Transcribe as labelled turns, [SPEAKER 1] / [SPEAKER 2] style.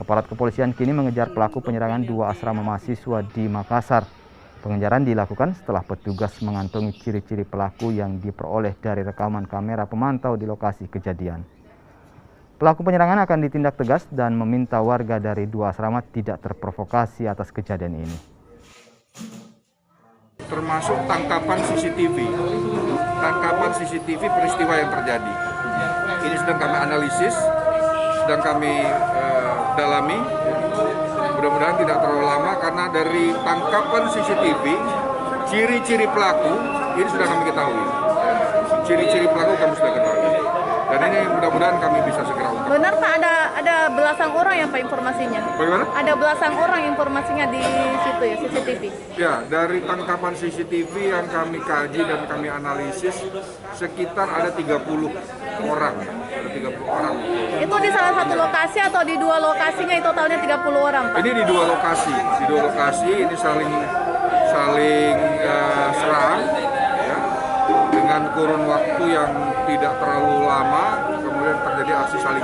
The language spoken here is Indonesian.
[SPEAKER 1] Aparat kepolisian kini mengejar pelaku penyerangan 2 asrama mahasiswa di Makassar. Pengejaran dilakukan setelah petugas mengantongi ciri-ciri pelaku yang diperoleh dari rekaman kamera pemantau di lokasi kejadian. Pelaku penyerangan akan ditindak tegas dan meminta warga dari 2 asrama tidak terprovokasi atas kejadian ini.
[SPEAKER 2] Termasuk tangkapan CCTV peristiwa yang terjadi. Ini sedang kami analisis, sedang kami dalami. Mudah-mudahan tidak terlalu lama karena dari tangkapan CCTV, ciri-ciri pelaku ini sudah kami ketahui. Ciri-ciri pelaku kami sudah ketahui. Dan ini mudah-mudahan kami bisa segera ungkap.
[SPEAKER 3] Benar Pak, ada belasan orang ya Pak informasinya?
[SPEAKER 2] Bagaimana?
[SPEAKER 3] Ada belasan orang informasinya di situ ya, CCTV?
[SPEAKER 2] Ya, dari tangkapan CCTV yang kami kaji dan kami analisis, sekitar ada 30 orang. Ada 30 orang.
[SPEAKER 3] Itu di salah satu lokasi atau di 2 lokasinya totalnya 30 orang Pak?
[SPEAKER 2] Ini di 2 lokasi. Di 2 lokasi ini saling serang ya, dengan kurun waktu yang tidak terlalu lama, kemudian terjadi aksi saling